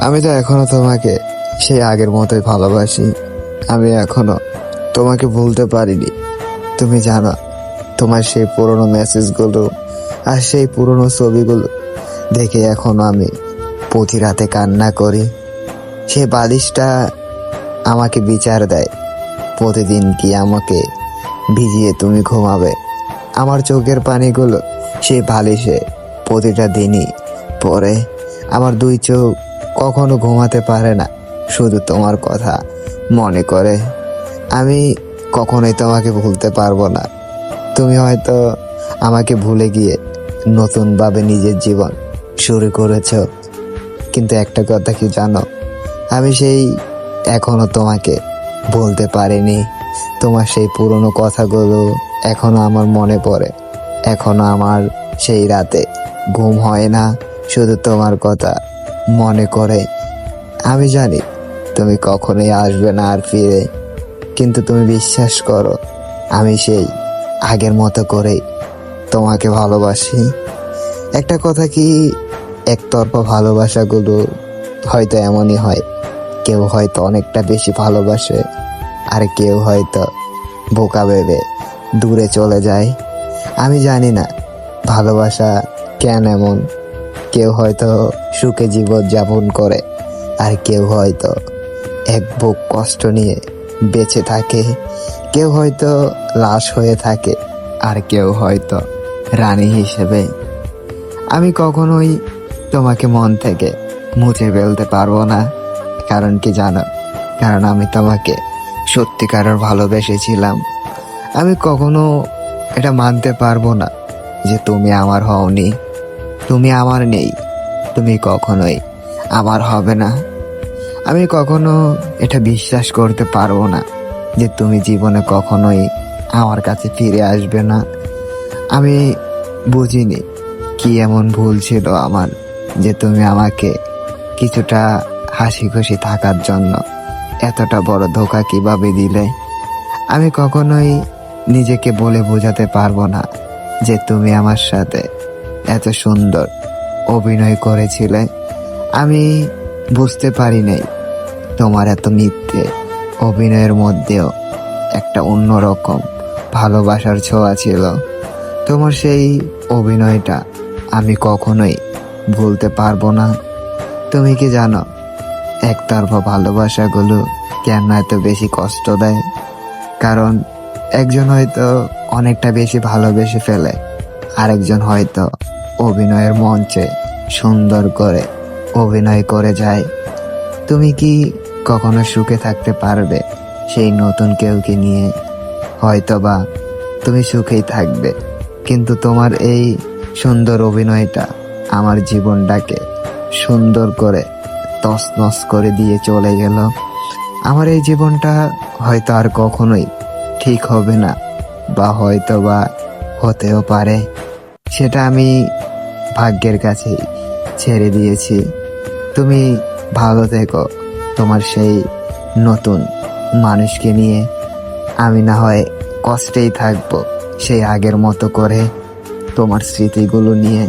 আমি তো এখনো তোমাকে সেই আগের মতোই ভালোবাসি। আমি এখনো তোমাকে ভুলতে পারিনি। তুমি জানো, তোমার সেই পুরনো মেসেজগুলো আর সেই পুরনো ছবিগুলো দেখে এখনো আমি প্রতি রাতে কান্না করি। সেই বালিশটা আমাকে বিচার দেয়, প্রতিদিন কি আমাকে ভিজিয়ে তুমি ঘুমাবে। আমার চোখের পানিগুলো সেই বালিশে প্রতিটা দিনই পড়ে। আমার দুই চোখ কখনো ঘুমাতে পারে না, শুধু তোমার কথা মনে করে। আমি কখনোই তোমাকে ভুলতে পারবো না। তুমি হয়তো আমাকে ভুলে গিয়ে নতুনভাবে নিজের জীবন শুরু করেছ, কিন্তু একটা কথা কি জানো, আমি সেই এখনো তোমাকে বলতে পারিনি। তোমার সেই পুরনো কথাগুলো এখনো আমার মনে পড়ে। এখনো আমার সেই রাতে ঘুম হয় না, শুধু তোমার কথা মনে করে। আমি জানি তুমি কখনোই আসবে না আর ফিরে, কিন্তু তুমি বিশ্বাস করো, আমি সেই আগের মতো করেই তোমাকে ভালোবাসি। একটা কথা কি, একতরফা ভালোবাসাগুলো হয়তো এমনই হয়। কেউ হয়তো অনেকটা বেশি ভালোবাসে, আর কেউ হয়তো বোকা ভেবে দূরে চলে যায়। আমি জানি না ভালোবাসা কেন এমন। কেউ হয়তো সুখে জীবন যাপন করে, আর কেউ হয়তো এক বুক কষ্ট নিয়ে বেঁচে থাকে। কেউ হয়তো লাশ হয়ে থাকে, আর কেউ হয়তো রানী হিসেবে। আমি কখনোই তোমাকে মন থেকে মুছে ফেলতে পারবো না। কারণ কি জানো, কারণ আমি তোমাকে সত্যিকারের ভালোবেসেছিলাম। আমি কখনো এটা মানতে পারবো না যে তুমি আমার হওনি, তুমি আমার নেই, তুমি কখনোই আমার হবে না। আমি কখনো এটা বিশ্বাস করতে পারবো না যে তুমি জীবনে কখনোই আমার কাছে ফিরে আসবে না। আমি বুঝিনি কি এমন ভুল ছিল আমার, যে তুমি আমাকে কিছুটা হাসি খুশি থাকার জন্য এতটা বড় ধোঁকা কিভাবে দিলে। আমি কখনোই নিজেকে বলে বোঝাতে পারবো না যে তুমি আমার সাথে এত সুন্দর অভিনয় করেছিলে। আমি বুঝতে পারি নাই তোমার এত মিথ্যে অভিনয়ের মধ্যেও একটা অন্যরকম ভালোবাসার ছোঁয়া ছিল। তোমার সেই অভিনয়টা আমি কখনোই ভুলতে পারবো না। তুমি কি জানো, একতরফা ভালোবাসাগুলো কেন এত বেশি কষ্ট দেয়? কারণ একজন হয়তো অনেকটা বেশি ভালোবেসে ফেলে, আরেকজন হয়তো অভিনয়ের মঞ্চে সুন্দর করে অভিনয় করে যায়। তুমি কি কখনো সুখে থাকতে পারবে সেই নতুন কেউকে নিয়ে? হয়তোবা তুমি সুখেই থাকবে, কিন্তু তোমার এই সুন্দর অভিনয়টা আমার জীবনটাকে সুন্দর করে তছনছ করে দিয়ে চলে গেল। আমার এই জীবনটা হয়তো আর কখনোই ঠিক হবে না, বা হয়তো বা হতেও পারে। সেটা আমি ভাগ্যের কাছে ছেড়ে দিয়েছি। তুমি ভালো থেকো তোমার সেই নতুন মানুষকে নিয়ে। আমি না হয় কষ্টেই থাকবো সেই আগের মতো করে, তোমার স্মৃতিগুলো নিয়ে।